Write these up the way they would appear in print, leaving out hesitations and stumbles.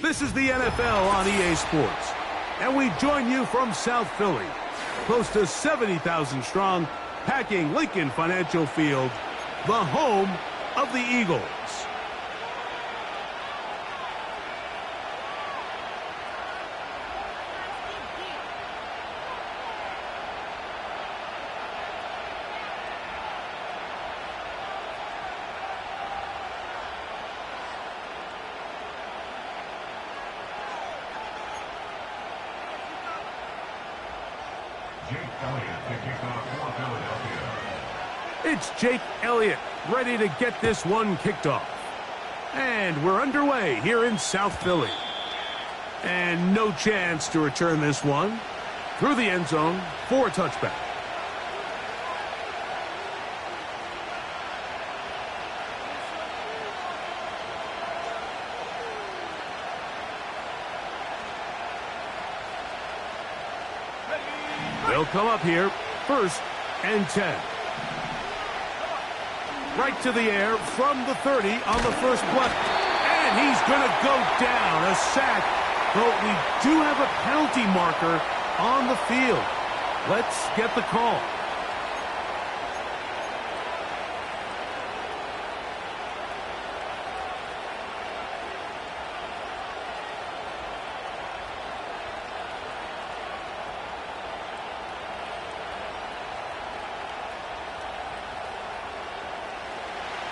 This is the NFL on EA Sports, and we join you from South Philly, close to 70,000 strong, packing Lincoln Financial Field, the home of the Eagles. It's Jake Elliott, ready to get this one kicked off. And we're underway here in South Philly. And no chance to return this one through the end zone for a touchback. They'll come up here, 1st and 10. Right to the air from the 30 on the first play. And he's going to go down, a sack. But we do have a penalty marker on the field. Let's get the call.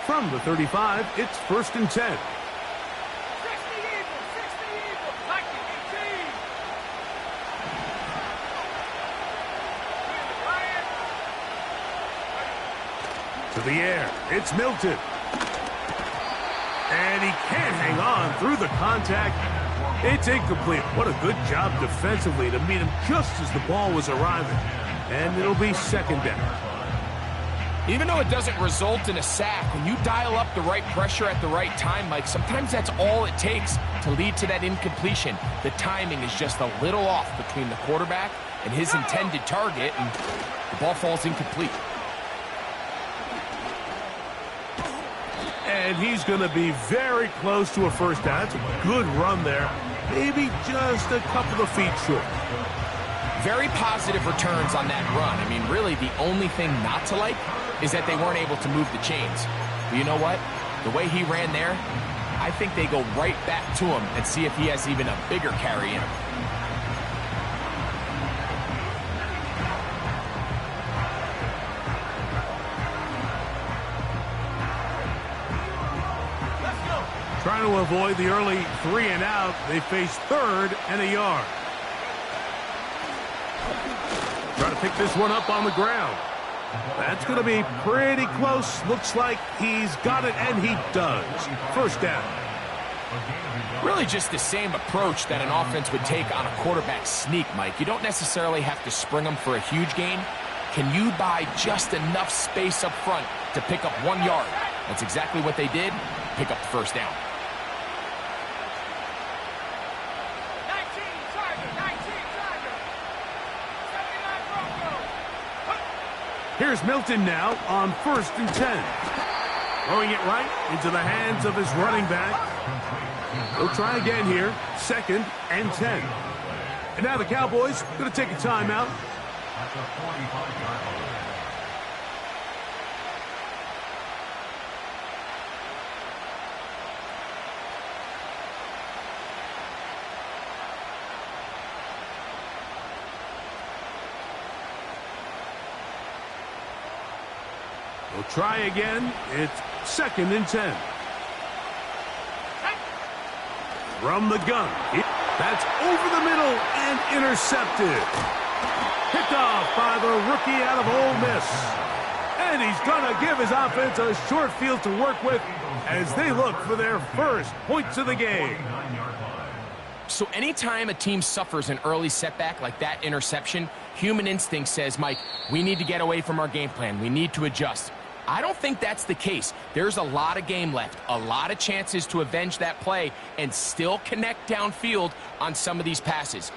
From the 35, it's 1st and 10. To the air, it's Milton. And he can't hang on through the contact. It's incomplete. What a good job defensively to meet him just as the ball was arriving. And it'll be 2nd down. Even though it doesn't result in a sack, when you dial up the right pressure at the right time, Mike, sometimes that's all it takes to lead to that incompletion. The timing is just a little off between the quarterback and his intended target, and the ball falls incomplete. And he's going to be very close to a first down. It's a good run there. Maybe just a couple of feet short. Very positive returns on that run. I mean, really, the only thing not to like is that they weren't able to move the chains. But you know what? The way he ran there, I think they go right back to him and see if he has even a bigger carry in him. Trying to avoid the early 3 and out, they face 3rd and a yard. Trying to pick this one up on the ground. That's going to be pretty close. Looks like he's got it, and he does. 1st down. Really just the same approach that an offense would take on a quarterback sneak, Mike. You don't necessarily have to spring them for a huge gain. Can you buy just enough space up front to pick up 1 yard? That's exactly what they did. Pick up the 1st down. Here's Milton now on 1st and 10. Throwing it right into the hands of his running back. He'll try again here, 2nd and 10. And now the Cowboys going to take a timeout. We'll try again. It's 2nd and 10. From the gun. That's over the middle and intercepted. Picked off by the rookie out of Ole Miss. And he's going to give his offense a short field to work with as they look for their 1st points of the game. So anytime a team suffers an early setback like that interception, human instinct says, Mike, we need to get away from our game plan. We need to adjust. I don't think that's the case. There's a lot of game left, a lot of chances to avenge that play and still connect downfield on some of these passes.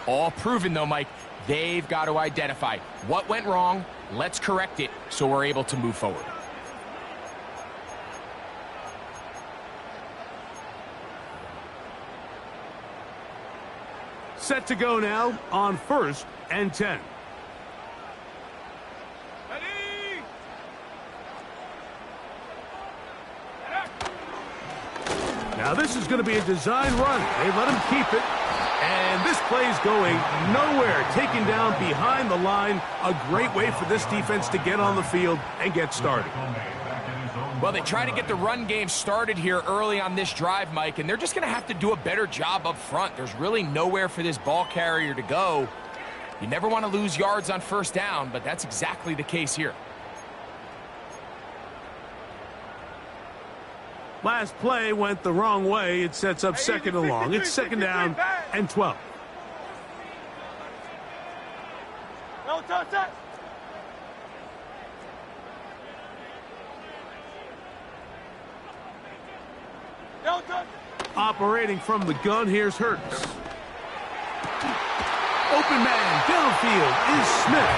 All proven, though, Mike, they've got to identify what went wrong, let's correct it so we're able to move forward. Set to go now on 1st and 10. Now this is going to be a design run. They let him keep it. And this play's going nowhere. Taken down behind the line. A great way for this defense to get on the field and get started. Well, they try to get the run game started here early on this drive, Mike, and they're just going to have to do a better job up front. There's really nowhere for this ball carrier to go. You never want to lose yards on 1st down, but that's exactly the case here. Last play went the wrong way. It sets up 2nd and long. It's 2nd down and 12. No touch it. No touch. Operating from the gun, here's Hurts. Open man downfield is Smith.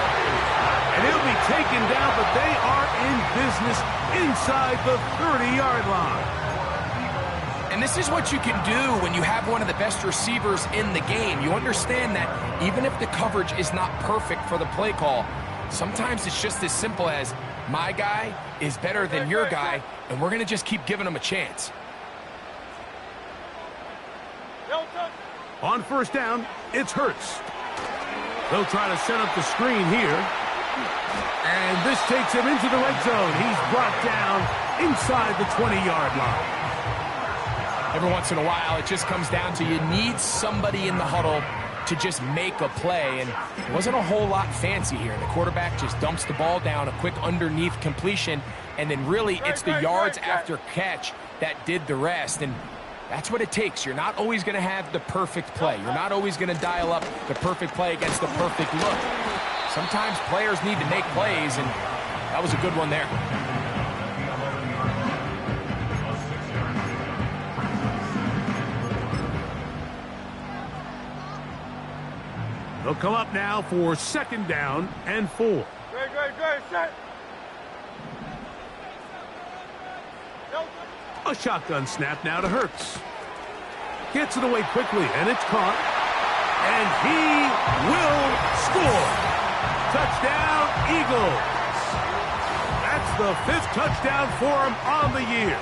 And he'll be taken down, but they are in business inside the 30-yard line. And this is what you can do when you have one of the best receivers in the game. You understand that even if the coverage is not perfect for the play call, sometimes it's just as simple as my guy is better than your guy, and we're going to just keep giving him a chance. On 1st down, it's Hurts. They'll try to set up the screen here. And this takes him into the red zone. He's brought down inside the 20-yard line. Every once in a while, it just comes down to you need somebody in the huddle to just make a play, and it wasn't a whole lot fancy here. The quarterback just dumps the ball down, a quick underneath completion, and then really it's the yards after catch that did the rest, and that's what it takes. You're not always going to have the perfect play. You're not always going to dial up the perfect play against the perfect look. Sometimes players need to make plays, and that was a good one there. They'll come up now for 2nd down and 4. Great, set. A shotgun snap now to Hurts. Gets it away quickly, and it's caught. And he will score. Touchdown, Eagles. That's the 5th touchdown for him on the year.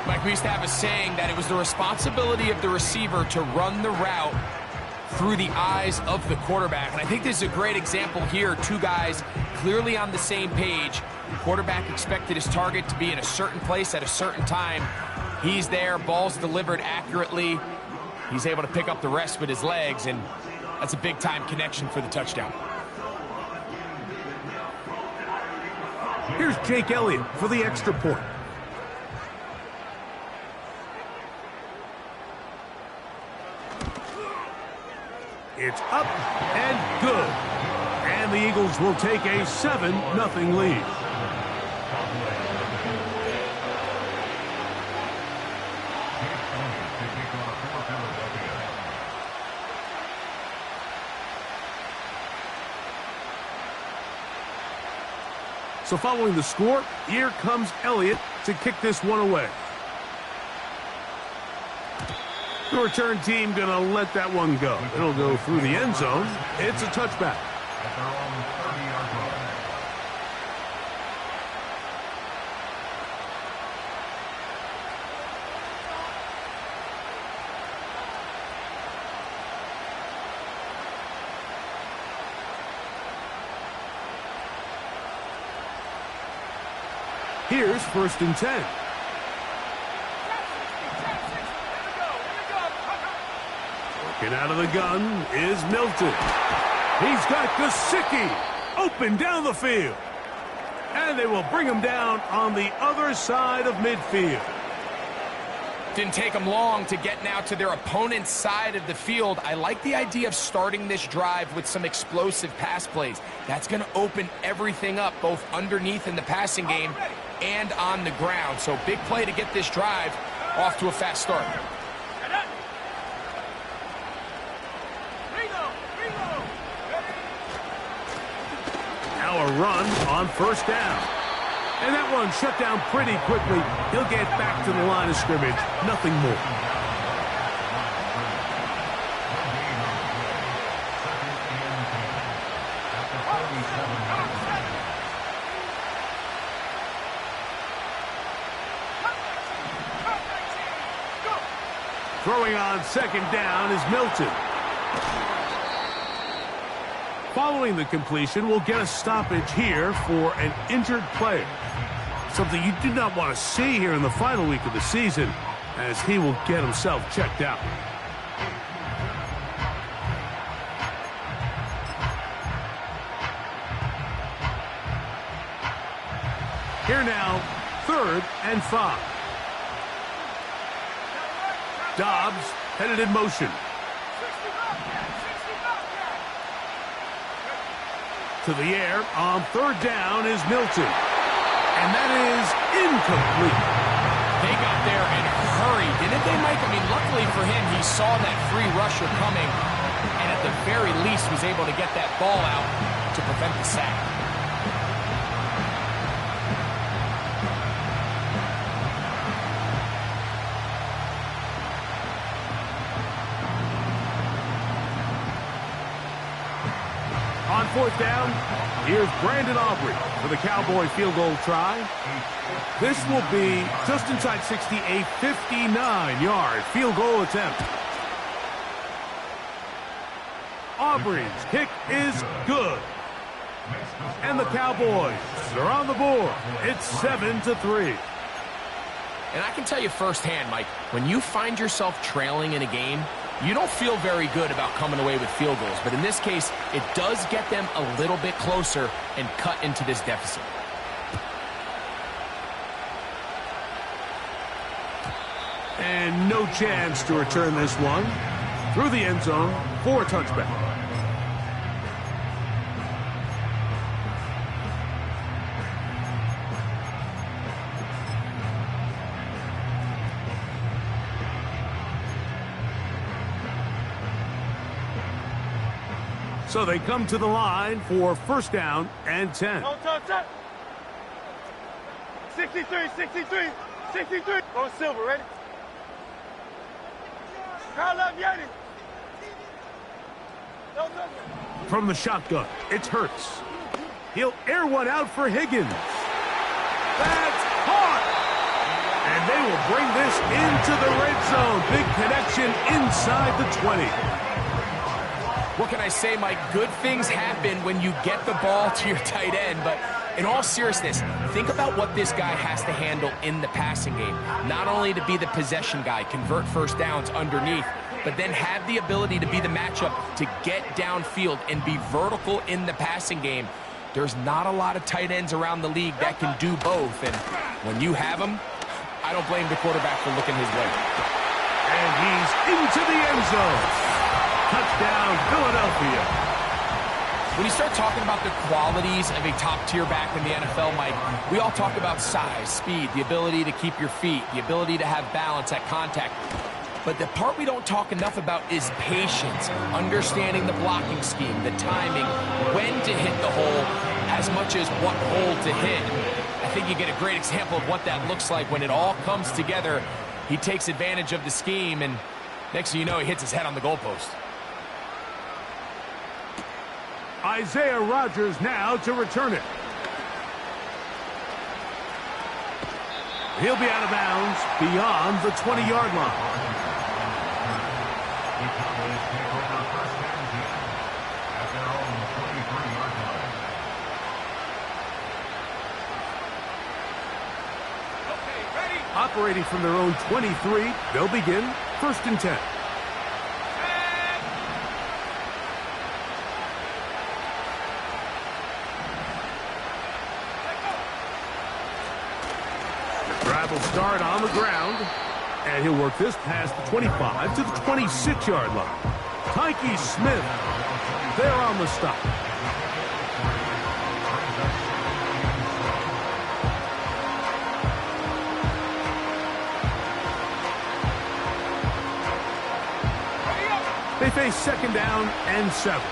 Mike, we used to have a saying that it was the responsibility of the receiver to run the route through the eyes of the quarterback. And I think this is a great example here. Two guys clearly on the same page. The quarterback expected his target to be in a certain place at a certain time. He's there, ball's delivered accurately. He's able to pick up the rest with his legs, and that's a big-time connection for the touchdown. Here's Jake Elliott for the extra point. It's up and good. And the Eagles will take a 7-0 lead. So following the score, here comes Elliott to kick this one away. The return team going to let that one go. It'll go through the end zone. It's a touchback. Here's 1st and 10. Working out of the gun is Milton. He's got Gesicki open down the field. And they will bring him down on the other side of midfield. Didn't take them long to get now to their opponent's side of the field. I like the idea of starting this drive with some explosive pass plays. That's going to open everything up, both underneath in the passing game and on the ground. So big play to get this drive off to a fast start. Now a run on 1st down. And that one shut down pretty quickly. He'll get back to the line of scrimmage. Nothing more. Throwing on second down is Milton. Following the completion, we'll get a stoppage here for an injured player. Something you do not want to see here in the final week of the season, as he will get himself checked out. Here now, 3rd and 5. Dobbs headed in motion. To the air on 3rd down is Milton. And that is incomplete. They got there in a hurry, didn't they, Mike? I mean, luckily for him, he saw that free rusher coming, and at the very least was able to get that ball out to prevent the sack. On 4th down, here's Brandon Aubrey for the Cowboy field goal try. This will be just inside 60, a 59-yard field goal attempt. Aubrey's kick is good. And the Cowboys are on the board. It's 7-3. And I can tell you firsthand, Mike, when you find yourself trailing in a game, you don't feel very good about coming away with field goals. But in this case, it does get them a little bit closer and cut into this deficit. And no chance to return this one. Through the end zone for a touchback. So they come to the line for 1st down and 10. No touch, set. 63, 63, 63. Go Silver, ready? Kyle left, Yeti. No touch. From the shotgun, it's Hurts. He'll air one out for Higgins. That's caught! And they will bring this into the red zone. Big connection inside the 20. What can I say, Mike? Good things happen when you get the ball to your tight end, but in all seriousness, think about what this guy has to handle in the passing game. Not only to be the possession guy, convert 1st downs underneath, but then have the ability to be the matchup to get downfield and be vertical in the passing game. There's not a lot of tight ends around the league that can do both, and when you have them, I don't blame the quarterback for looking his way. And he's into the end zone. Touchdown, Philadelphia. When you start talking about the qualities of a top-tier back in the NFL, Mike, we all talk about size, speed, the ability to keep your feet, the ability to have balance at contact. But the part we don't talk enough about is patience, understanding the blocking scheme, the timing, when to hit the hole, as much as what hole to hit. I think you get a great example of what that looks like when it all comes together. He takes advantage of the scheme, and next thing you know, he hits his head on the goalpost. Isaiah Rodgers now to return it. He'll be out of bounds beyond the 20-yard line. Operating from their own 23, they'll begin 1st and 10. Will start on the ground, and he'll work this past the 25 to the 26-yard line. Tyke Smith there on the stop. They face 2nd down and 7.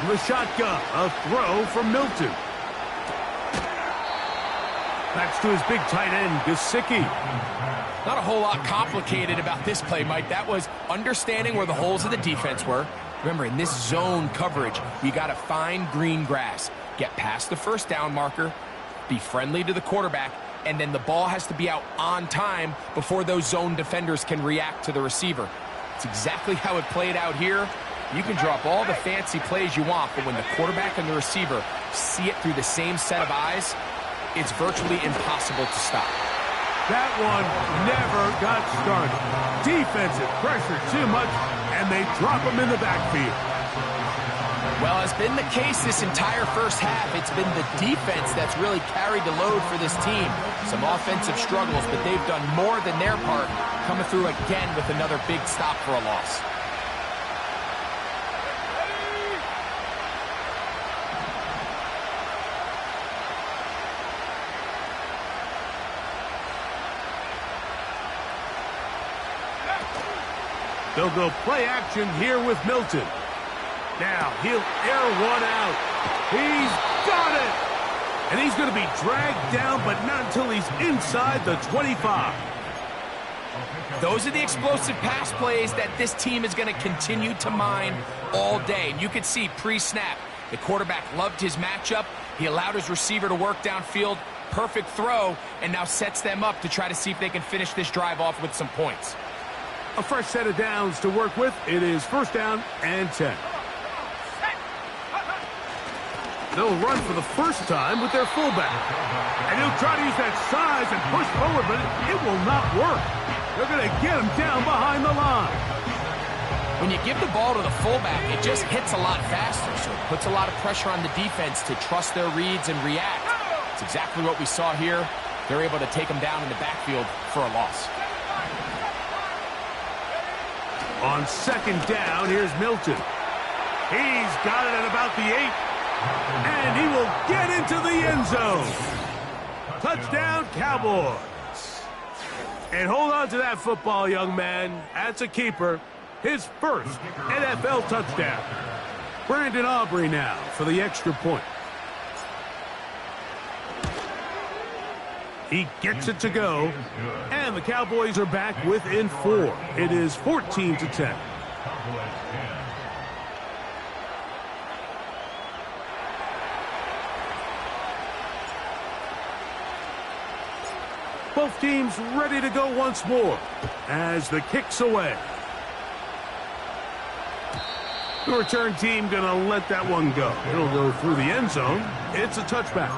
The shotgun, a throw from Milton. That's to his big tight end, Gesicki. Not a whole lot complicated about this play, Mike. That was understanding where the holes of the defense were, Remember, in this zone coverage, you got to find green grass, get past the first down marker, be friendly to the quarterback, and then the ball has to be out on time before those zone defenders can react to the receiver. It's exactly how it played out here. You can drop all the fancy plays you want, but when the quarterback and the receiver see it through the same set of eyes, it's virtually impossible to stop. That one never got started. Defensive pressure too much, and they drop him in the backfield. Well, it's been the case this entire first half. It's been the defense that's really carried the load for this team. Some offensive struggles, but they've done more than their part, coming through again with another big stop for a loss. They'll go play action here with Milton. Now, he'll air one out. He's got it! And he's going to be dragged down, but not until he's inside the 25. Those are the explosive pass plays that this team is going to continue to mine all day. And you can see pre-snap, the quarterback loved his matchup. He allowed his receiver to work downfield. Perfect throw, and now sets them up to try to see if they can finish this drive off with some points. A fresh set of downs to work with. It is first down and 10. They'll run for the first time with their fullback. And he'll try to use that size and push forward, but it will not work. They're going to get him down behind the line. When you give the ball to the fullback, it just hits a lot faster, so it puts a lot of pressure on the defense to trust their reads and react. It's exactly what we saw here. They're able to take him down in the backfield for a loss. On second down, here's Milton. He's got it at about the 8. And he will get into the end zone. Touchdown, Cowboys. And hold on to that football, young man. That's a keeper. His first NFL touchdown. Brandon Aubrey now for the extra point. He gets it to go. And the Cowboys are back within 4. It is 14-10. Both teams ready to go once more as the kick's away. The return team going to let that one go. It'll go through the end zone. It's a touchback.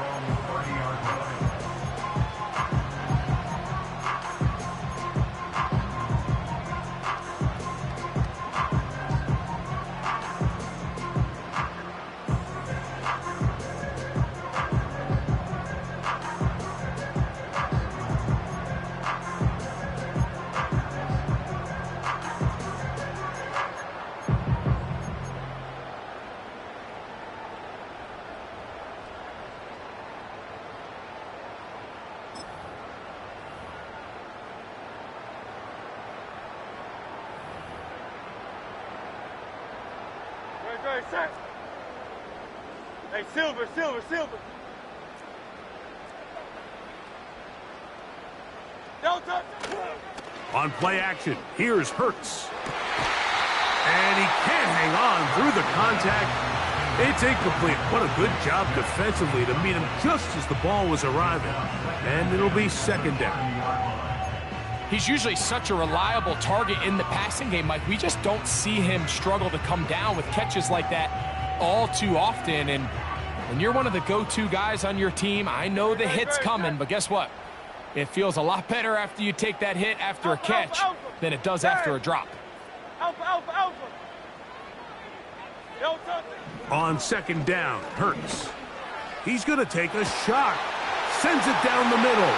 Hey, Silver. Don't touch it. On play action, here's Hurts. And he can't hang on through the contact. It's incomplete. What a good job defensively to meet him just as the ball was arriving. And it'll be second down. He's usually such a reliable target in the passing game, Mike. We just don't see him struggle to come down with catches like that all too often. And when you're one of the go-to guys on your team, I know the hit's coming, but guess what? It feels a lot better after you take that hit after a catch than it does after a drop. Alpha. Don't touch it. On second down, Hurts. He's going to take a shot. Sends it down the middle.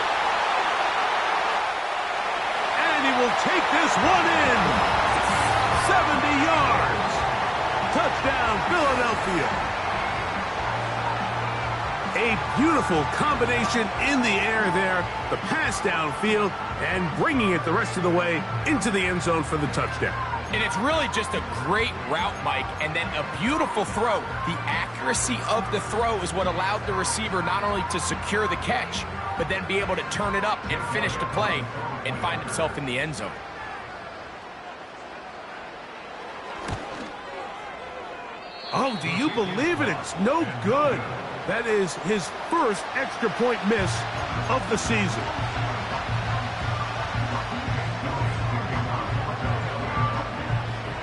And he will take this one in. 70 yards. Touchdown, Philadelphia. A beautiful combination in the air there. The pass downfield and bringing it the rest of the way into the end zone for the touchdown. And it's really just a great route, Mike, and then a beautiful throw. The accuracy of the throw is what allowed the receiver not only to secure the catch, but then be able to turn it up and finish the play and find himself in the end zone. Oh, do you believe it? It's no good. That is his first extra point miss of the season.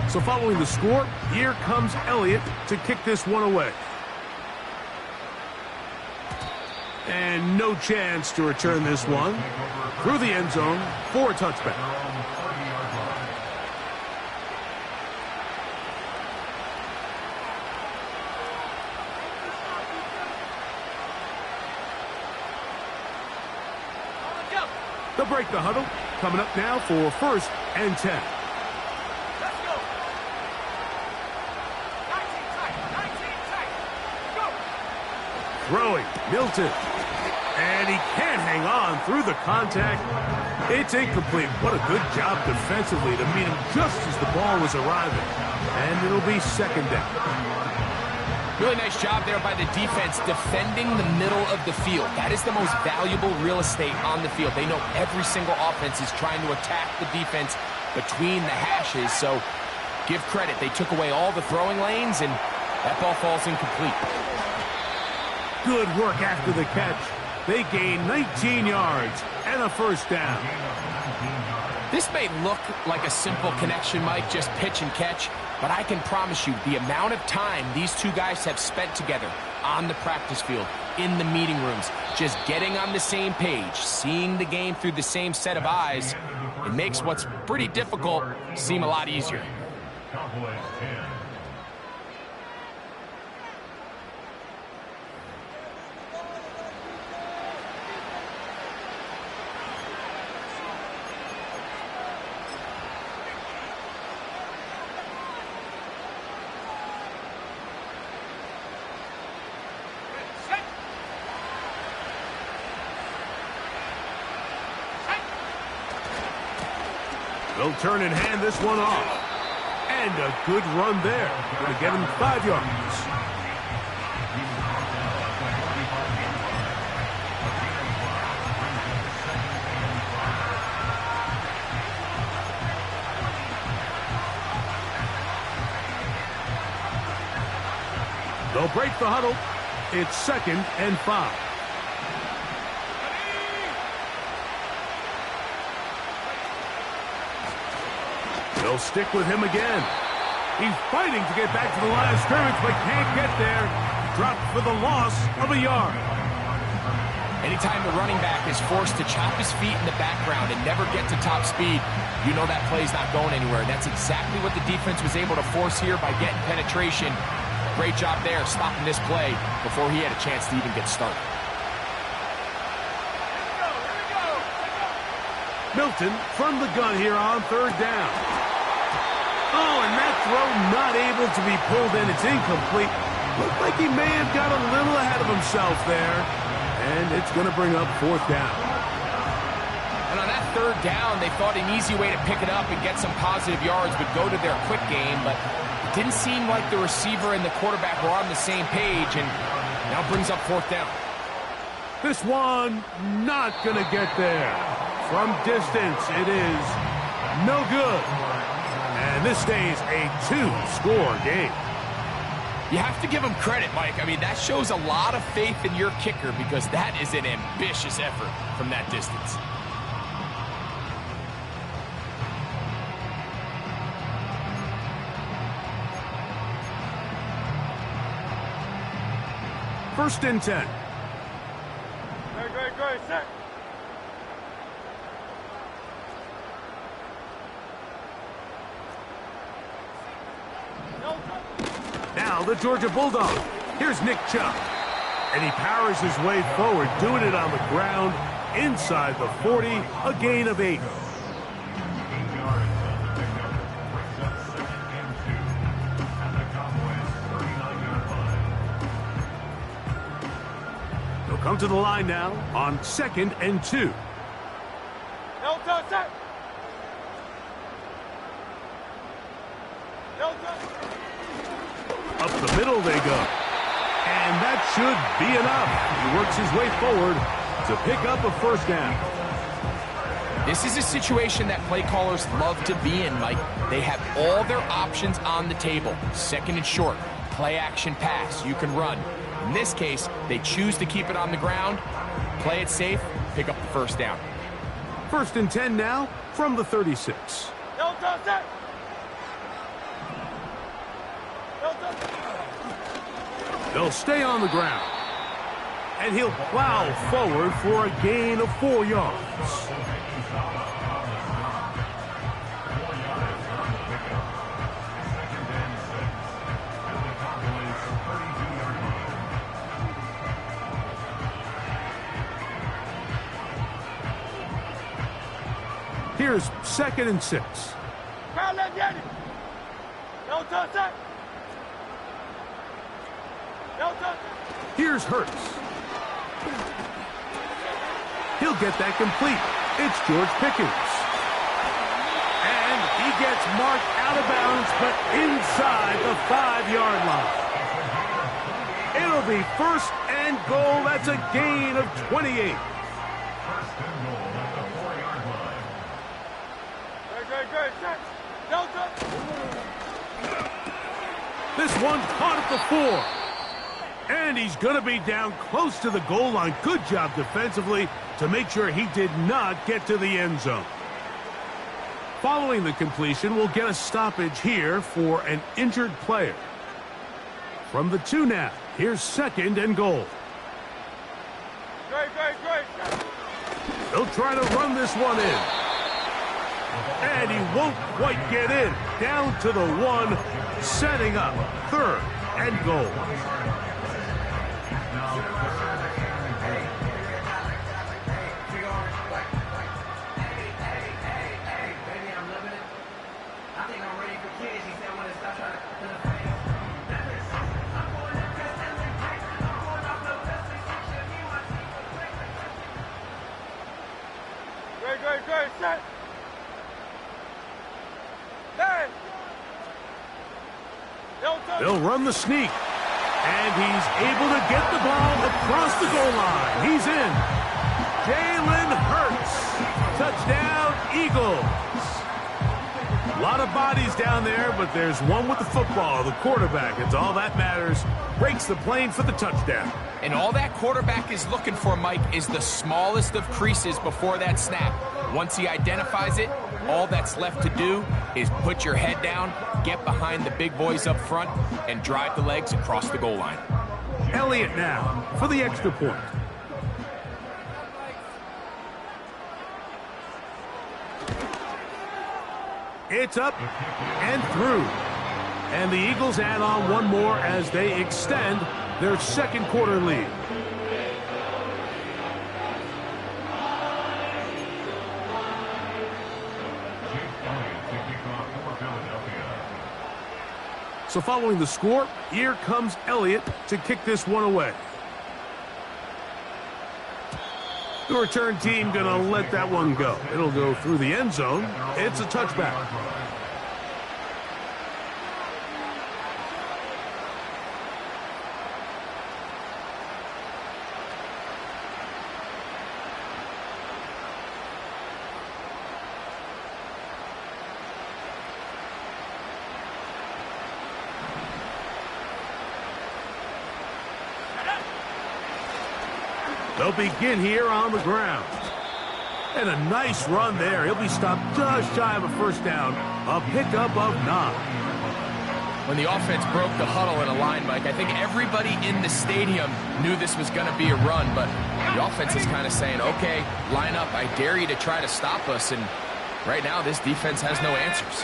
So following the score, here comes Elliott to kick this one away. And no chance to return this one through the end zone for a touchback. They'll break the huddle. Coming up now for 1st and 10. Let's go. 19 tight. 19 tight. Go. Throwing, Milton. And he can't hang on through the contact. It's incomplete. What a good job defensively to meet him just as the ball was arriving. And it'll be 2nd down. Really nice job there by the defense defending the middle of the field. That is the most valuable real estate on the field. They know every single offense is trying to attack the defense between the hashes. So give credit. They took away all the throwing lanes, and that ball falls incomplete. Good work after the catch. They gain 19 yards and a 1st down. This may look like a simple connection, Mike, just pitch and catch, but I can promise you the amount of time these two guys have spent together on the practice field, in the meeting rooms, just getting on the same page, seeing the game through the same set of eyes, it makes what's pretty difficult seem a lot easier. They'll turn and hand this one off. And a good run there. Going to get him 5 yards. They'll break the huddle. It's 2nd and 5. They'll stick with him again. He's fighting to get back to the line of scrimmage, but can't get there. Dropped for the loss of a yard. Anytime the running back is forced to chop his feet in the background and never get to top speed, you know that play's not going anywhere. And that's exactly what the defense was able to force here by getting penetration. Great job there stopping this play before he had a chance to even get started. Milton from the gun here on 3rd down. Oh, and that throw not able to be pulled in. It's incomplete. Looked like he may have got a little ahead of himself there. And it's going to bring up 4th down. And on that 3rd down, they thought an easy way to pick it up and get some positive yards would go to their quick game, but it didn't seem like the receiver and the quarterback were on the same page, and now brings up 4th down. This one not going to get there. From distance, it is no good. And this stays a 2-score game. You have to give him credit, Mike. I mean, that shows a lot of faith in your kicker because that is an ambitious effort from that distance. First and 10. Great, set. Now the Georgia Bulldog. Here's Nick Chubb. And he powers his way forward, doing it on the ground inside the 40, a gain of 8. They'll come to the line now on 2nd and 2. Set. Up the middle they go. And that should be enough. He works his way forward to pick up a 1st down. This is a situation that play callers love to be in, Mike. They have all their options on the table. 2nd and short. play-action pass. You can run. In this case, they choose to keep it on the ground, play it safe, pick up the first down. 1st and 10 now from the 36. No touch that. No touch. They'll stay on the ground. And he'll plow forward for a gain of 4 yards. Here's 2nd and 6. Crowd, let's get it. No touch that. No touch. Here's Hurts. He'll get that complete. It's George Pickens. And he gets marked out of bounds, but inside the 5-yard line. It'll be 1st and goal. That's a gain of 28. Great. No touch. This one caught at the 4. And he's going to be down close to the goal line. Good job defensively to make sure he did not get to the end zone. Following the completion, we'll get a stoppage here for an injured player. From the 2 now, here's 2nd and goal. Great. They'll try to run this one in. And he won't quite get in. Down to the 1, setting up 3rd and goal. Great. Set. Hey. No touch. They'll run the sneak. And he's able to get the ball across the goal line. He's in. Jalen Hurts. Touchdown, Eagles. A lot of bodies down there, but there's one with the football, the quarterback. It's all that matters. Breaks the plane for the touchdown. And all that quarterback is looking for, Mike, is the smallest of creases before that snap. Once he identifies it, all that's left to do is put your head down, get behind the big boys up front, and drive the legs across the goal line. Elliott now for the extra point. It's up and through. And the Eagles add on one more as they extend their 2nd quarter lead. So following the score, here comes Elliott to kick this one away. The return team going to let that one go. It'll go through the end zone. It's a touchback. They'll begin here on the ground. And a nice run there. He'll be stopped just shy of a 1st down. A pickup of 9. When the offense broke the huddle in a line, Mike, I think everybody in the stadium knew this was going to be a run, but the offense is kind of saying, okay, line up. I dare you to try to stop us, and right now this defense has no answers.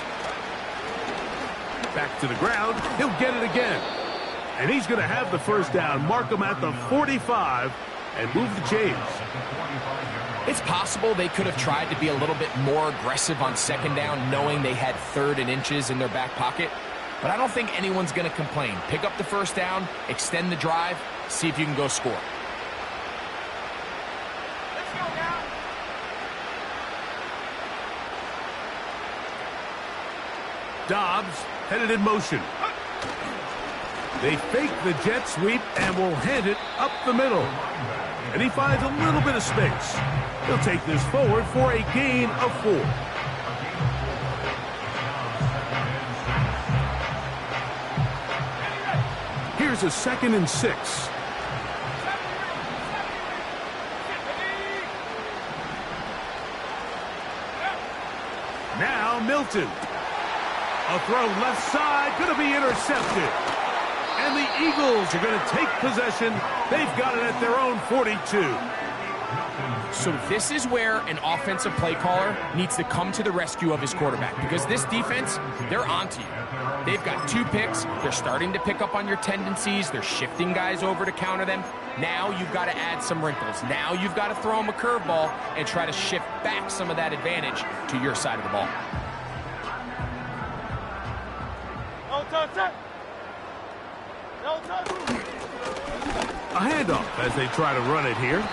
Back to the ground. He'll get it again. And he's going to have the 1st down. Mark him at the 45 and move the chains. It's possible they could have tried to be a little bit more aggressive on 2nd down, knowing they had 3rd and inches in their back pocket. But I don't think anyone's going to complain. Pick up the 1st down, extend the drive, see if you can go score. Let's go now. Dobbs headed in motion. They fake the jet sweep and will hand it up the middle. And he finds a little bit of space. He'll take this forward for a gain of 4. Here's a 2nd and 6. Now Milton. A throw left side, going to be intercepted. And the Eagles are going to take possession. They've got it at their own 42. So this is where an offensive play caller needs to come to the rescue of his quarterback, because this defense, they're onto you. They've got 2 picks. They're starting to pick up on your tendencies. They're shifting guys over to counter them. Now you've got to add some wrinkles. Now you've got to throw them a curveball and try to shift back some of that advantage to your side of the ball. A handoff as they try to run it here.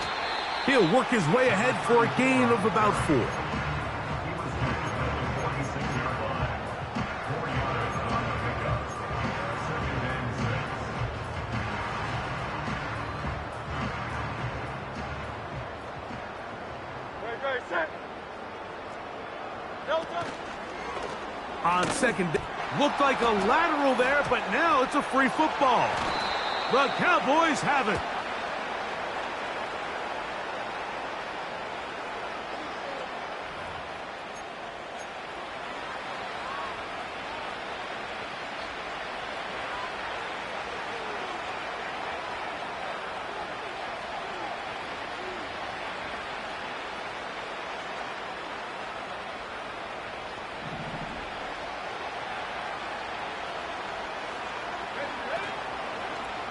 He'll work his way ahead for a gain of about 4. On 2nd, looked like a lateral there, but now it's a free football. The Cowboys have it.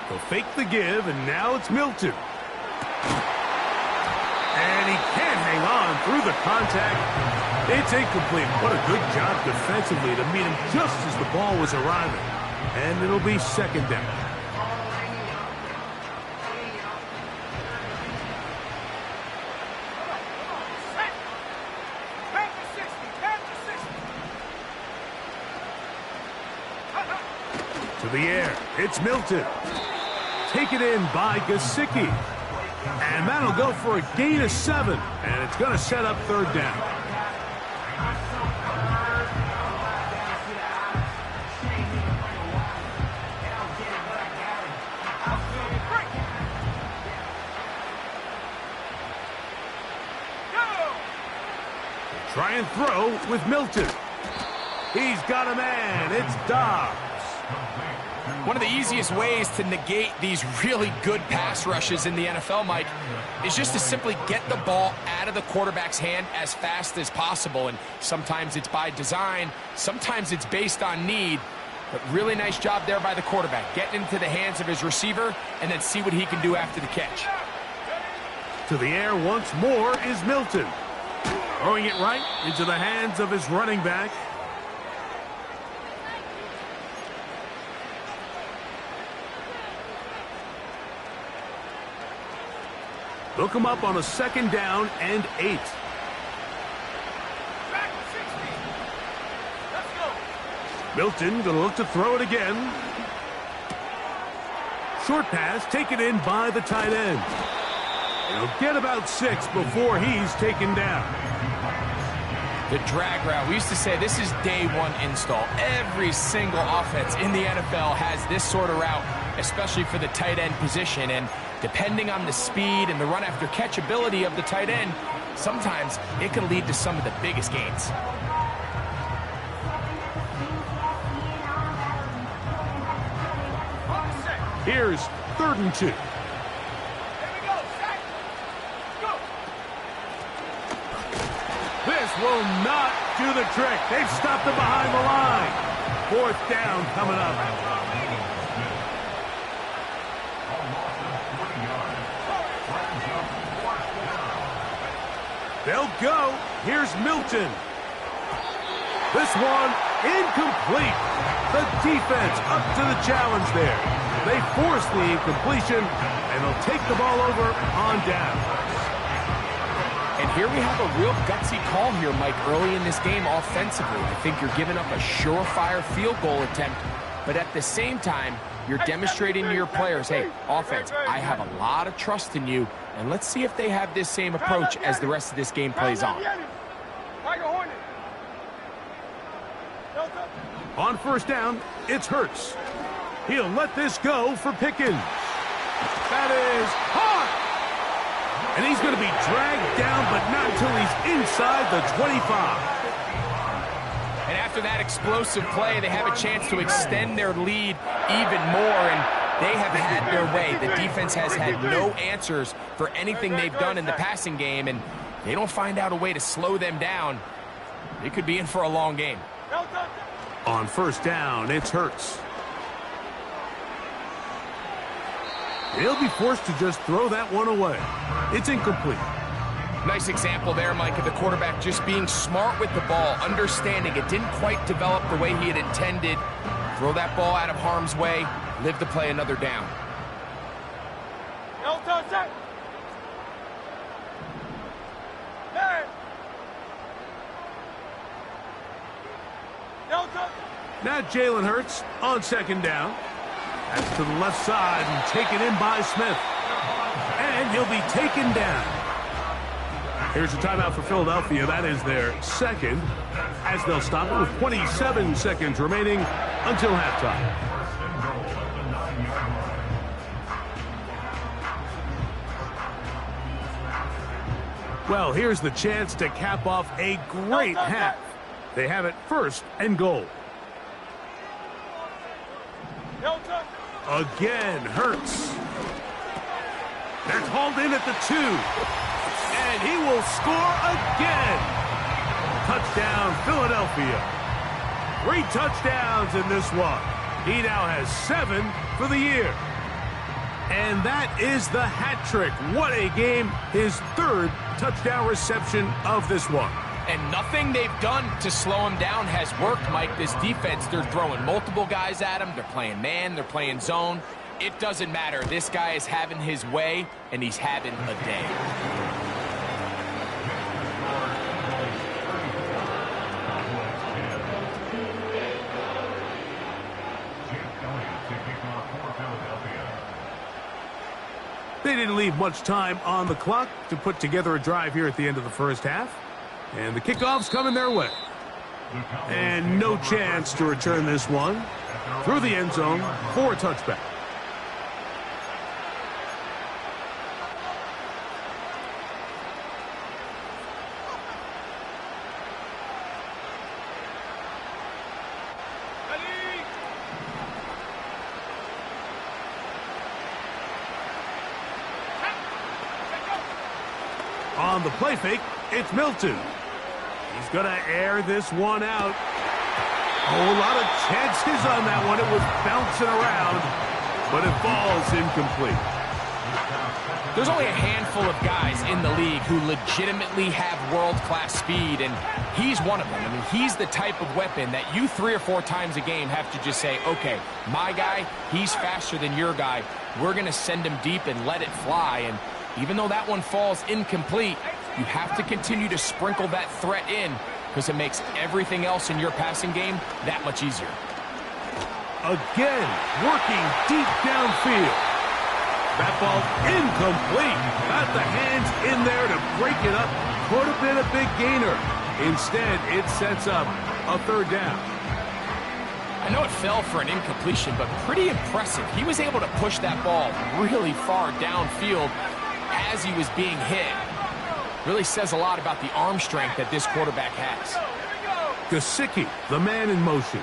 They'll fake the give, and now it's Milton. And he can't hang on through the contact. It's incomplete. What a good job defensively to meet him just as the ball was arriving. And it'll be 2nd down. To the air. It's Milton. Taken in by Gesicki. And that'll go for a gain of 7. And it's going to set up 3rd down. Try and throw with Milton. He's got a man. It's Dobbs. One of the easiest ways to negate these really good pass rushes in the NFL, Mike, is just to simply get the ball out of the quarterback's hand as fast as possible. And sometimes it's by design, sometimes it's based on need. But really nice job there by the quarterback, getting into the hands of his receiver and then see what he can do after the catch. To the air once more is Milton. Throwing it right into the hands of his running back. Look him up on a 2nd down and 8. Milton going to look to throw it again. Short pass taken in by the tight end. He'll get about 6 before he's taken down. The drag route. We used to say this is day 1 install. Every single offense in the NFL has this sort of route, especially for the tight end position. And depending on the speed and the run after catch ability of the tight end, sometimes it can lead to some of the biggest gains. Here's 3rd and 2. This will not do the trick. They've stopped him behind the line. 4th down coming up. They'll go. Here's Milton. This one incomplete. The defense up to the challenge there. They force the incompletion, and they'll take the ball over on down. And here we have a real gutsy call here, Mike, early in this game offensively. I think you're giving up a surefire field goal attempt, but at the same time, you're demonstrating to your players, hey, offense, I have a lot of trust in you, and let's see if they have this same approach as the rest of this game plays on. On 1st down, it's Hurts. He'll let this go for Pickens. That is hot. And he's going to be dragged down, but not until he's inside the 25. And after that explosive play, they have a chance to extend their lead even more, and they have had their way. The defense has had no answers for anything they've done in the passing game, and they don't find out a way to slow them down. They could be in for a long game. On first down, it's Hurts. He'll be forced to just throw that one away. It's incomplete. Nice example there, Mike, of the quarterback just being smart with the ball, understanding it didn't quite develop the way he had intended. Throw that ball out of harm's way, live to play another down. Now Jalen Hurts on second down. That's to the left side and taken in by Smith. And he'll be taken down. Here's a timeout for Philadelphia. That is their second, as they'll stop it with 27 seconds remaining until halftime. Well, here's the chance to cap off a great half. They have it first and goal. Again, Hurts. That's hauled in at the 2. And he will score again. Touchdown, Philadelphia. 3 touchdowns in this one. He now has 7 for the year. And that is the hat trick. What a game. His 3rd touchdown reception of this one. And nothing they've done to slow him down has worked, Mike. This defense, they're throwing multiple guys at him. They're playing man. They're playing zone. It doesn't matter. This guy is having his way, and he's having a day. They didn't leave much time on the clock to put together a drive here at the end of the first half. And the kickoff's coming their way. And no chance to return this one through the end zone for a touchback. On the play fake, it's Milton. He's going to air this one out. Oh, a lot of chances on that one. It was bouncing around, but it falls incomplete. There's only a handful of guys in the league who legitimately have world-class speed, and he's one of them. I mean, he's the type of weapon that you 3 or 4 times a game have to just say, okay, my guy, he's faster than your guy. We're going to send him deep and let it fly, and even though that one falls incomplete, you have to continue to sprinkle that threat in because it makes everything else in your passing game that much easier. Again, working deep downfield. That ball incomplete. Got the hands in there to break it up. Could have been a big gainer. Instead, it sets up a 3rd down. I know it fell for an incompletion, but pretty impressive. He was able to push that ball really far downfield as he was being hit. Really says a lot about the arm strength that this quarterback has. Gesicki, the man in motion.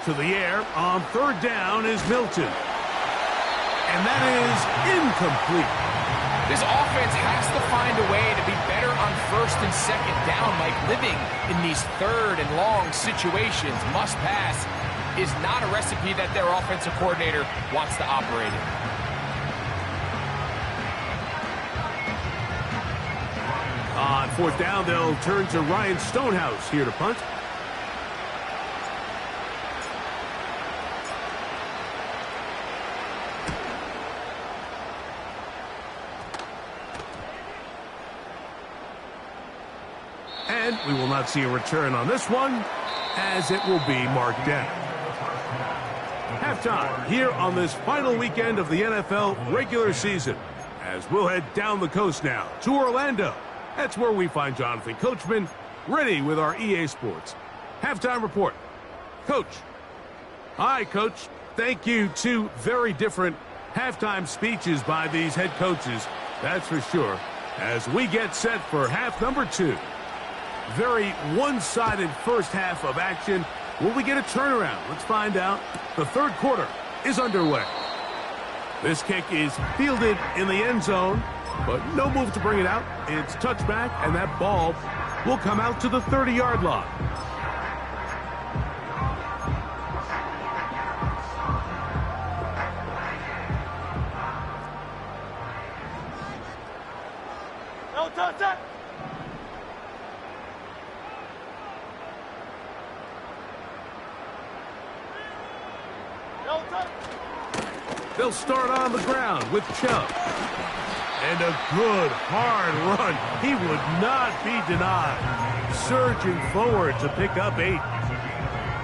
To the air on 3rd down is Milton. And that is incomplete. This offense has to find a way to be better on 1st and 2nd down, like living in these 3rd and long situations. Must pass is not a recipe that their offensive coordinator wants to operate in. On 4th down, they'll turn to Ryan Stonehouse here to punt. And we will not see a return on this one, as it will be marked down. Halftime here on this final weekend of the NFL regular season, as we'll head down the coast now to Orlando. That's where we find Jonathan Coachman ready with our EA Sports halftime report. Coach. Hi, Coach. Thank you. Two very different halftime speeches by these head coaches, that's for sure, as we get set for half number 2. Very one-sided first half of action. Will we get a turnaround? Let's find out. The third quarter is underway. This kick is fielded in the end zone, but no move to bring it out. It's touchback, and that ball will come out to the 30-yard line. No touch that. No touch. They'll start on the ground with Chubb. And a good, hard run. He would not be denied. Surging forward to pick up 8.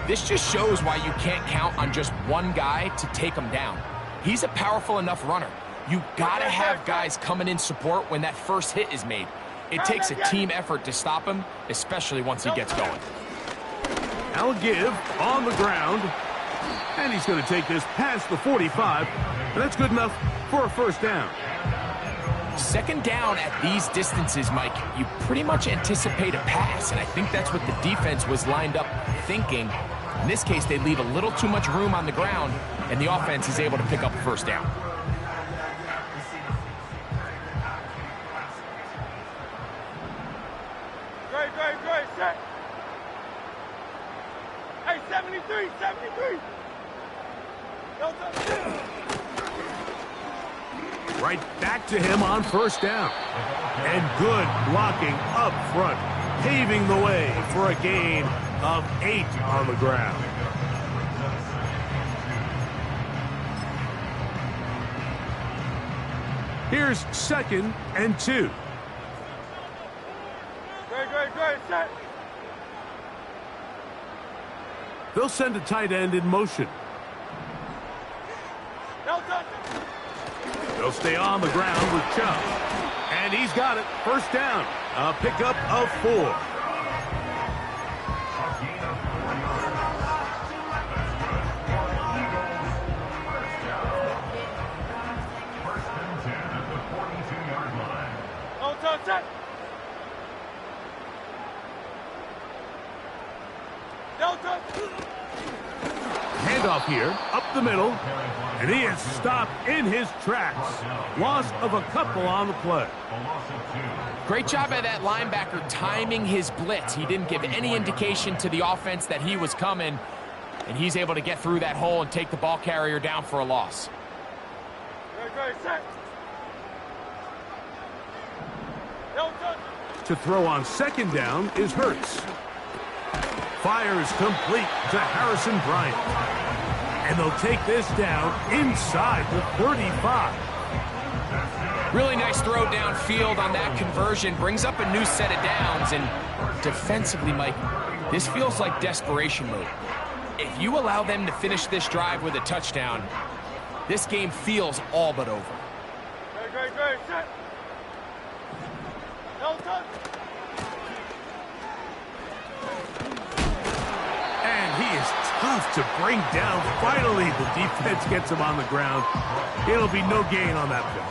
This just shows why you can't count on just one guy to take him down. He's a powerful enough runner. You gotta have guys coming in support when that first hit is made. It takes a team effort to stop him, especially once he gets going. Now a give on the ground. And he's going to take this past the 45. And that's good enough for a first down. Second down at these distances, Mike, you pretty much anticipate a pass, and I think that's what the defense was lined up thinking. In this case, they leave a little too much room on the ground, and the offense is able to pick up a first down. Great, set. Hey, 73. No touch. Right back to him on first down. And good blocking up front, paving the way for a gain of 8 on the ground. Here's 2nd and 2. Great, set. They'll send a tight end in motion. No touch. They'll stay on the ground with Chubb. And he's got it. First down. A pickup of 4. No touch that. No touch. Handoff here, up the middle, and he is stopped in his tracks. Loss of a couple on the play. Great job by that linebacker timing his blitz. He didn't give any indication to the offense that he was coming, and he's able to get through that hole and take the ball carrier down for a loss. Great, set. No touch. To throw on second down is Hurts. Fires complete to Harrison Bryant. And they'll take this down inside the 35. Really nice throw downfield on that conversion. Brings up a new set of downs. And defensively, Mike, this feels like desperation mode. If you allow them to finish this drive with a touchdown, this game feels all but over. Great, set. No touch. And he is tough to bring down. Finally, the defense gets him on the ground. It'll be no gain on that play.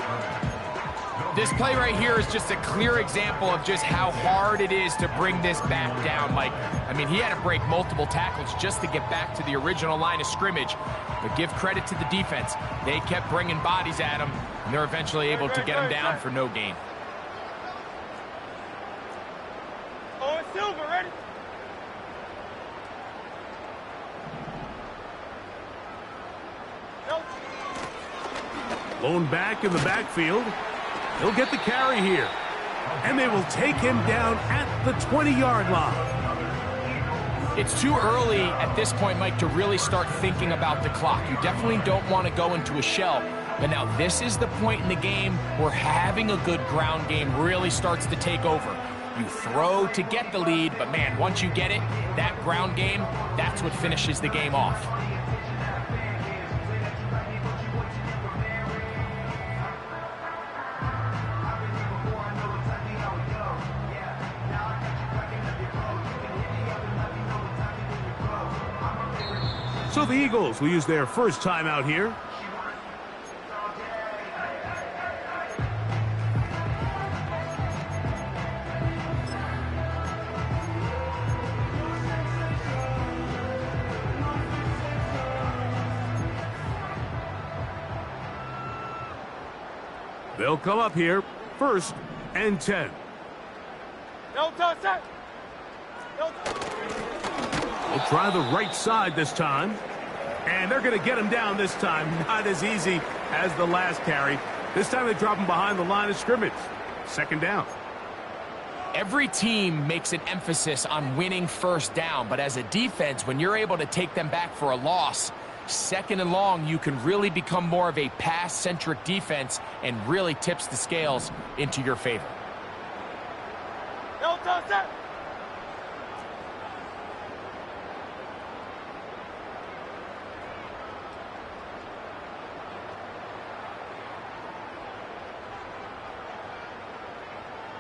This play right here is just a clear example of just how hard it is to bring this back down, Mike. I mean, he had to break multiple tackles just to get back to the original line of scrimmage. But give credit to the defense. They kept bringing bodies at him, and they're eventually able to get him down for no gain. Oh, it's Silver, ready? No. Blown back in the backfield. He'll get the carry here. And they will take him down at the 20-yard line. It's too early at this point, Mike, to really start thinking about the clock. You definitely don't want to go into a shell. But now this is the point in the game where having a good ground game really starts to take over. You throw to get the lead, but man, once you get it, that ground game, that's what finishes the game off. So the Eagles will use their first timeout here. They'll come up here, 1st and 10. No touch that. No They'll try the right side this time. And they're going to get him down this time. Not as easy as the last carry. This time they drop him behind the line of scrimmage. 2nd down. Every team makes an emphasis on winning 1st down, but as a defense, when you're able to take them back for a loss, 2nd and long, you can really become more of a pass-centric defense and really tips the scales into your favor. No touch that.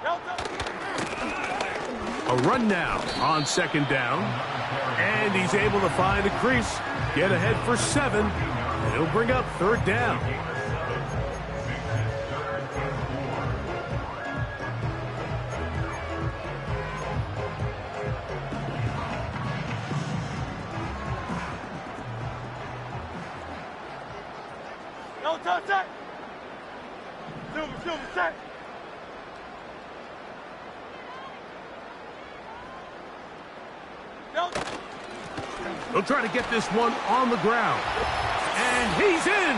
No touch. A run now on 2nd down. And he's able to find a crease, get ahead for 7, and he'll bring up 3rd down. No touch that. Silver, set. No. They'll try to get this one on the ground. And he's in!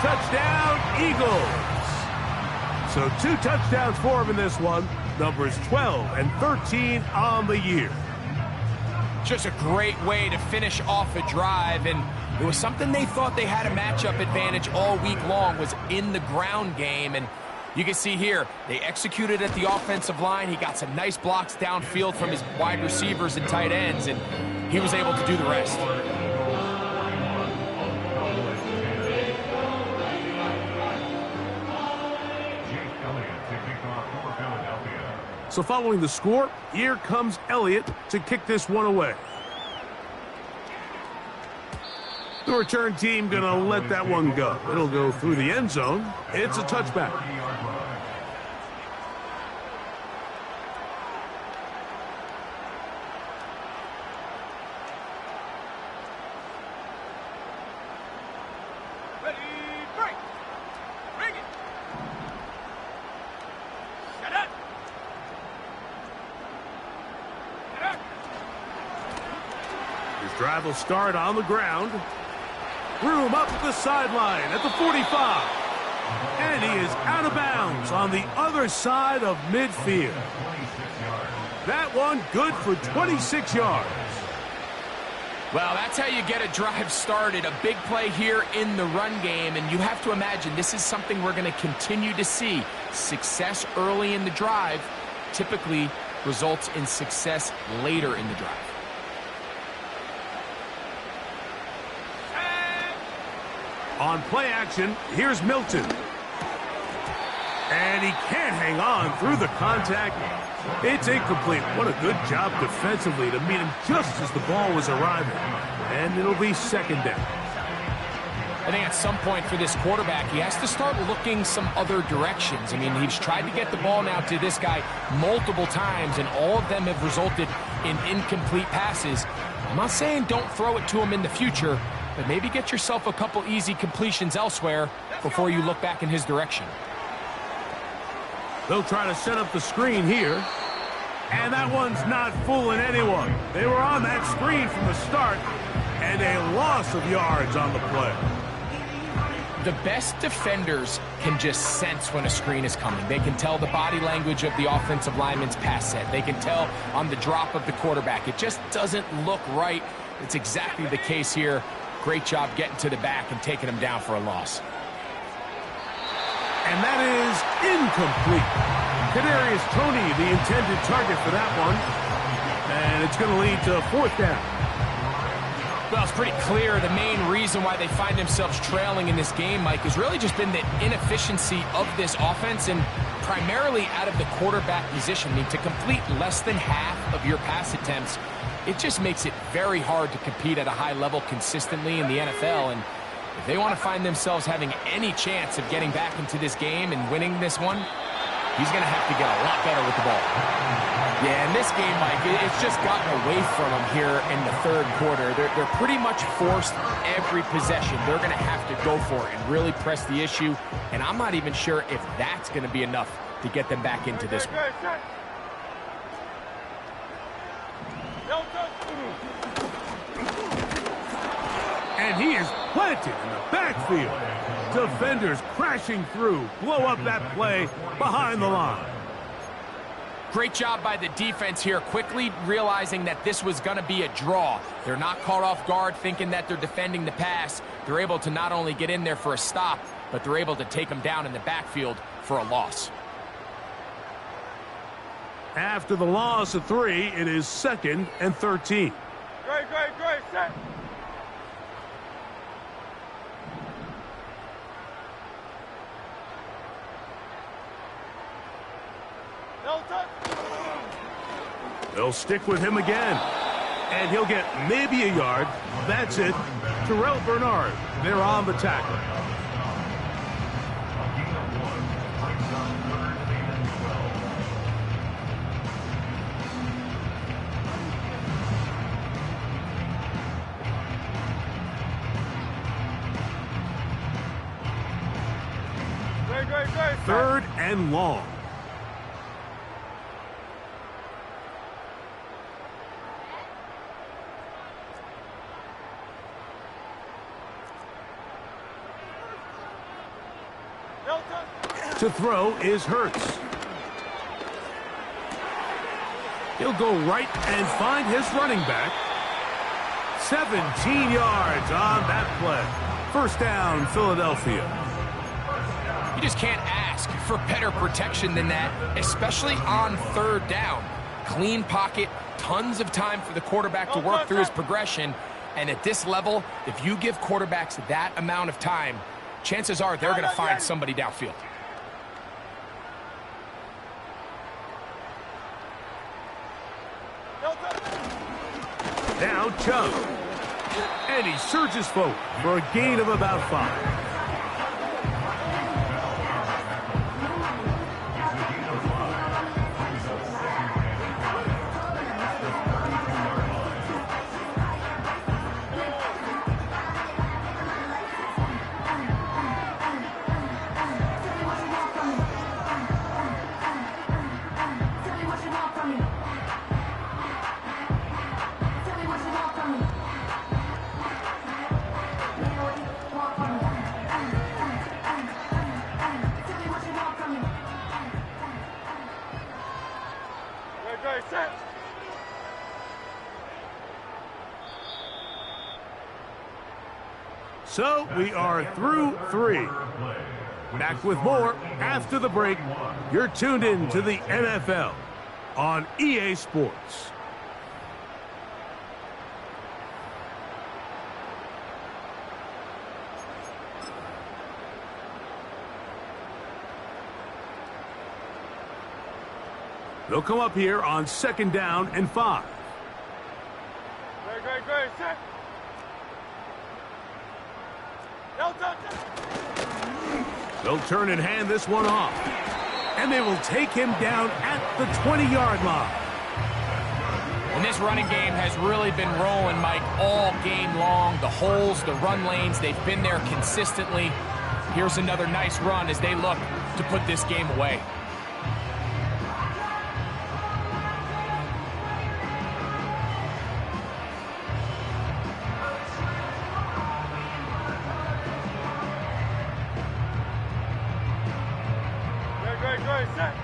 Touchdown, Eagles! So 2 touchdowns for him in this one. Numbers 12 and 13 on the year. Just a great way to finish off a drive, and it was something they thought they had a matchup advantage all week long, was in the ground game. And you can see here, they executed at the offensive line. He got some nice blocks downfield from his wide receivers and tight ends, and he was able to do the rest. So following the score, here comes Elliott to kick this one away. The return team going to let that one go. It'll go through the end zone. It's a touchback. Ready, break. Bring it. Shut up. Shut up. His drive will start on the ground. Room up the sideline at the 45. And he is out of bounds on the other side of midfield. That one good for 26 yards. Well, that's how you get a drive started. A big play here in the run game, and you have to imagine this is something we're going to continue to see. Success early in the drive typically results in success later in the drive. On play action, here's Milton. And he can't hang on through the contact. It's incomplete. What a good job defensively to meet him just as the ball was arriving. And it'll be 2nd down. I think at some point for this quarterback, he has to start looking some other directions. I mean, he's tried to get the ball now to this guy multiple times, and all of them have resulted in incomplete passes. I'm not saying don't throw it to him in the future, but maybe get yourself a couple easy completions elsewhere before you look back in his direction. They'll try to set up the screen here. And that one's not fooling anyone. They were on that screen from the start, and a loss of yards on the play. The best defenders can just sense when a screen is coming. They can tell the body language of the offensive lineman's pass set. They can tell on the drop of the quarterback. It just doesn't look right. It's exactly the case here. Great job getting to the back and taking him down for a loss. And that is incomplete. Kadarius Toney, the intended target for that one. And it's going to lead to 4th down. Well, it's pretty clear the main reason why they find themselves trailing in this game, Mike, has really just been the inefficiency of this offense and primarily out of the quarterback position. I mean, to complete less than half of your pass attempts, It just makes it very hard to compete at a high level consistently in the NFL, and if they want to find themselves having any chance of getting back into this game and winning this one, he's going to have to get a lot better with the ball. Yeah, in this game, Mike, it's just gotten away from him here in the third quarter. They're pretty much forced every possession. They're going to have to go for it and really press the issue, and I'm not even sure if that's going to be enough to get them back into this one. And he is planted in the backfield. Defenders crashing through, blow up that play behind the line. Great job by the defense here, quickly realizing that this was going to be a draw. They're not caught off guard thinking that they're defending the pass. They're able to not only get in there for a stop, but they're able to take them down in the backfield for a loss. After the loss of 3, it is 2nd and 13. Great, set. They'll stick with him again. And he'll get maybe a yard. That's it. Terrell Bernard, they're on the tackle. Great. 3rd and long. To throw is Hurts. He'll go right and find his running back. 17 yards on that play. 1st down, Philadelphia. You just can't ask for better protection than that, especially on 3rd down. Clean pocket, tons of time for the quarterback to work through his progression. And at this level, if you give quarterbacks that amount of time, chances are they're going to find somebody downfield. Now Chubb. And he surges forward for a gain of about 5. Set. So we are through 3. Back with more after the break. You're tuned in to the NFL on EA Sports. They'll come up here on 2nd down and 5. Great, set. They'll turn and hand this one off. And they will take him down at the 20-yard line. And this running game has really been rolling, Mike, all game long. The holes, the run lanes, they've been there consistently. Here's another nice run as they look to put this game away. Great, set.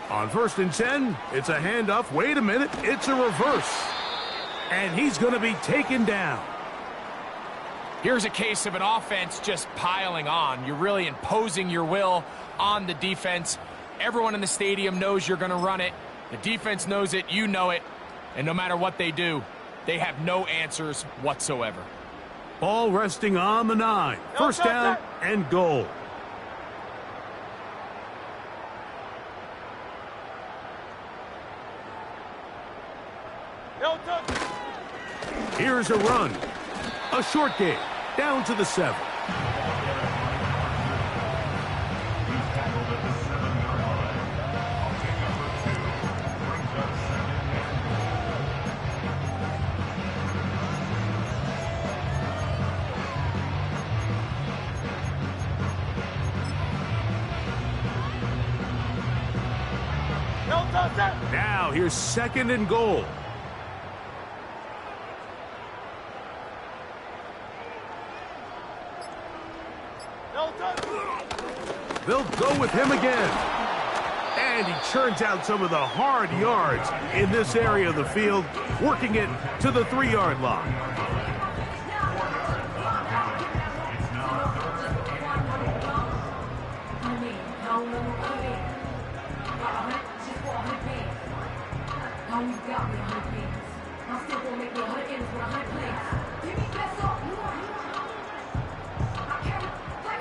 On 1st and 10, it's a handoff. Wait a minute, it's a reverse. And he's going to be taken down. Here's a case of an offense just piling on. You're really imposing your will on the defense. Everyone in the stadium knows you're going to run it. The defense knows it, you know it. And no matter what they do, they have no answers whatsoever. Ball resting on the 9. 1st down and goal. No touch. Here's a run. A short game, down to the 7. No touch. Now here's 2nd and goal. No touch. They'll go with him again. And he churns out some of the hard yards in this area of the field, working it to the 3-yard line.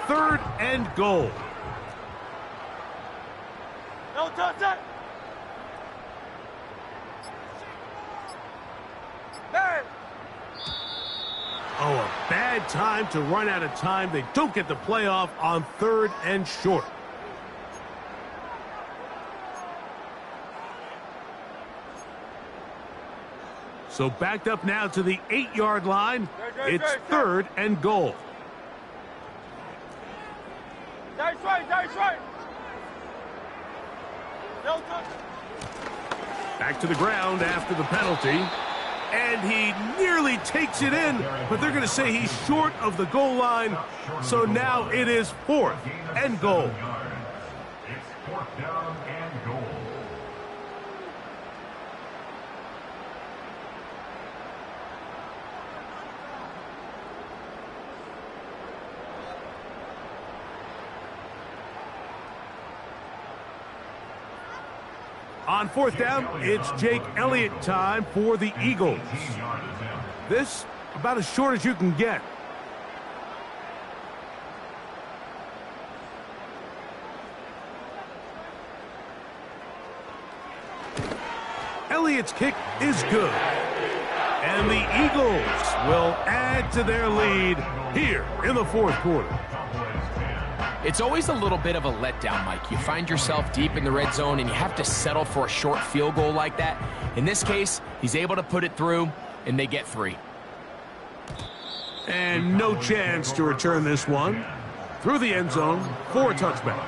Third and goal. No touch. Hey. Oh, a bad time to run out of time. They don't get the playoff on 3rd and short. So backed up now to the 8-yard line. It's 3rd and goal. That's right. That's right. No touch. Back to the ground after the penalty. And he nearly takes it in, but they're going to say he's short of the goal line. So now it is 4th and goal. It's 4th down and goal. On 4th down, it's Jake Elliott time for the Eagles. This, about as short as you can get. Elliott's kick is good. And the Eagles will add to their lead here in the 4th quarter. It's always a little bit of a letdown, Mike. You find yourself deep in the red zone and you have to settle for a short field goal like that. In this case, he's able to put it through and they get 3. And no chance to return this one. Through the end zone for a touchback.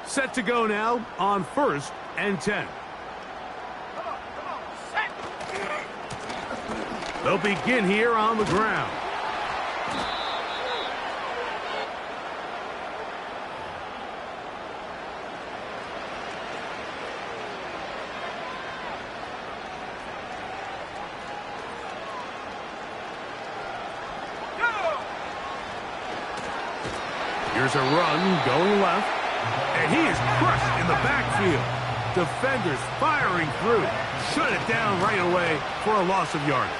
Set to go now on 1st and 10. They'll begin here on the ground. Here's a run going left. And he is crushed in the backfield. Defenders firing through. Shut it down right away for a loss of yardage.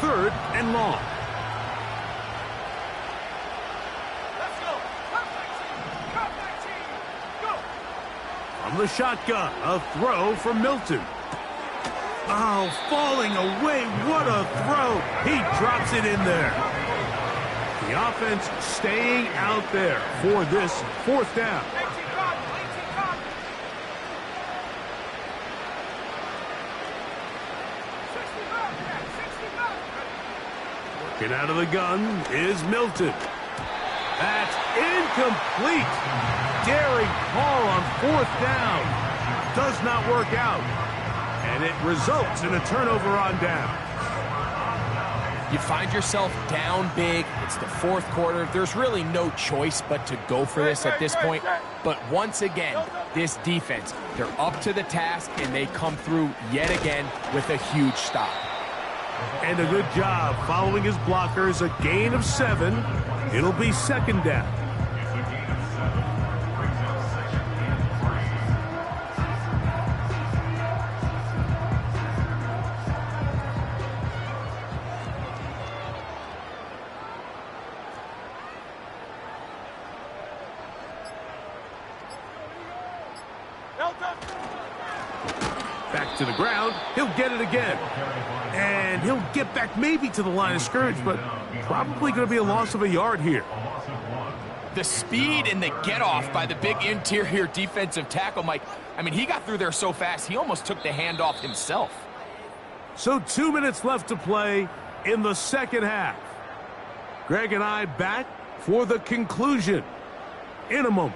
Third and long. Let's go. Come back team. Go. From the shotgun, a throw from Milton. Oh, falling away. What a throw. He drops it in there. The offense staying out there for this 4th down. Get out of the gun is Milton. That's incomplete. Daring call on 4th down. Does not work out. And it results in a turnover on down. You find yourself down big. It's the 4th quarter. There's really no choice but to go for this at this point. But once again, this defense, they're up to the task, and they come through yet again with a huge stop. And a good job following his blockers. A gain of 7. It'll be 2nd down. to the ground. He'll get it again. And he'll get back maybe to the line of scrimmage, but probably going to be a loss of a yard here. The speed and the get-off by the big interior defensive tackle, Mike. I mean, he got through there so fast, he almost took the handoff himself. So 2 minutes left to play in the second half. Greg and I back for the conclusion in a moment.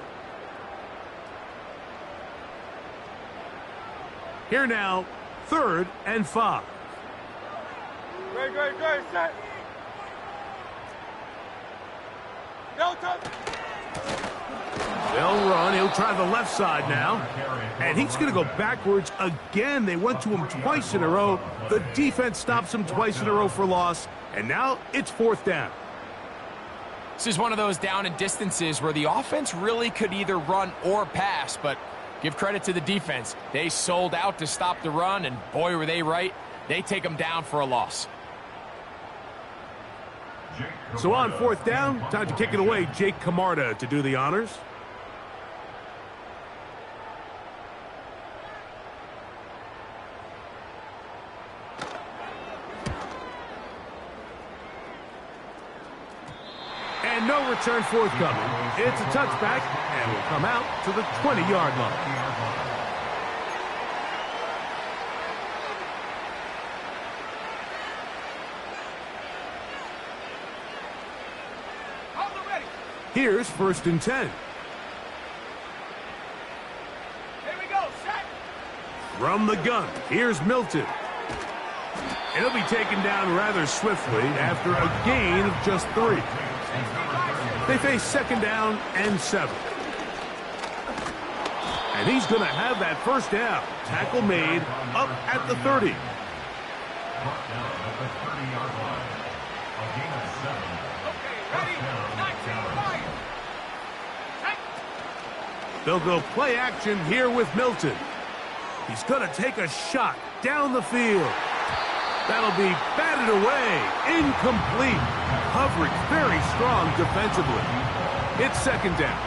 Here now, 3rd and 5. Great, set. Delta. They'll run. He'll try the left side now. And he's going to go backwards again. They went to him twice in a row. The defense stops him twice in a row for loss. And now it's 4th down. This is one of those down and distances where the offense really could either run or pass, but give credit to the defense. They sold out to stop the run, and boy, were they right. They take them down for a loss. So on 4th down, time to kick it away. Jake Camarda to do the honors. And no return forthcoming. It's a touchback, and will come out to the 20-yard line. Here's 1st and 10. Here we go, set. From the gun, here's Milton. And he'll be taken down rather swiftly after a gain of just 3. They face 2nd down and 7. And he's going to have that 1st down. Tackle made up at the 30. They'll go play action here with Milton. He's going to take a shot down the field. That'll be batted away. Incomplete. Coverage very strong defensively. It's 2nd down.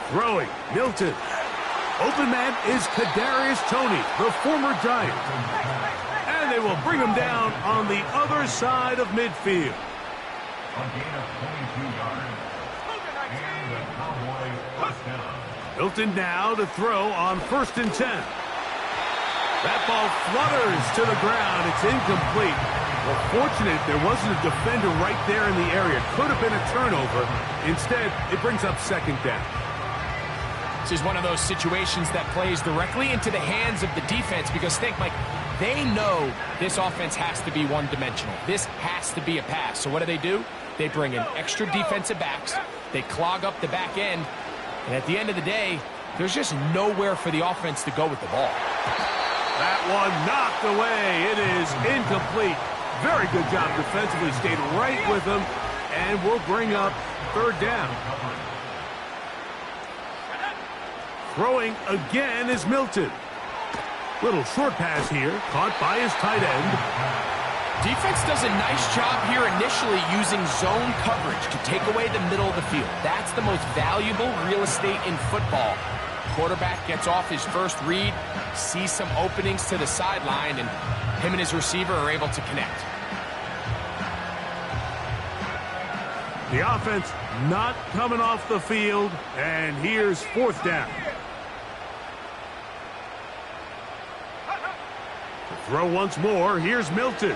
Throwing, Milton. Open man is Kadarius Toney, the former Giant. And they will bring him down on the other side of midfield. Milton now to throw on 1st and 10. That ball flutters to the ground. It's incomplete. Well, fortunate there wasn't a defender right there in the area. Could have been a turnover. Instead, it brings up 2nd down. This is one of those situations that plays directly into the hands of the defense because think, Mike, they know this offense has to be one-dimensional. This has to be a pass. So what do? They bring in extra defensive backs. They clog up the back end. And at the end of the day, there's just nowhere for the offense to go with the ball. That one knocked away. It is incomplete. Very good job defensively. Stayed right with him. And we'll bring up 3rd down. Throwing again is Milton. Little short pass here, caught by his tight end. Defense does a nice job here initially using zone coverage to take away the middle of the field. That's the most valuable real estate in football. Quarterback gets off his first read, sees some openings to the sideline, and him and his receiver are able to connect. The offense not coming off the field, and here's 4th down. Throw once more. Here's Milton.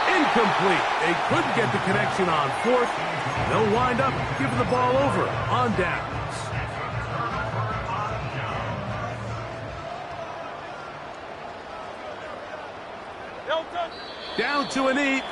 Incomplete. They couldn't get the connection on 4th. They'll wind up giving the ball over on downs. Down to an 8.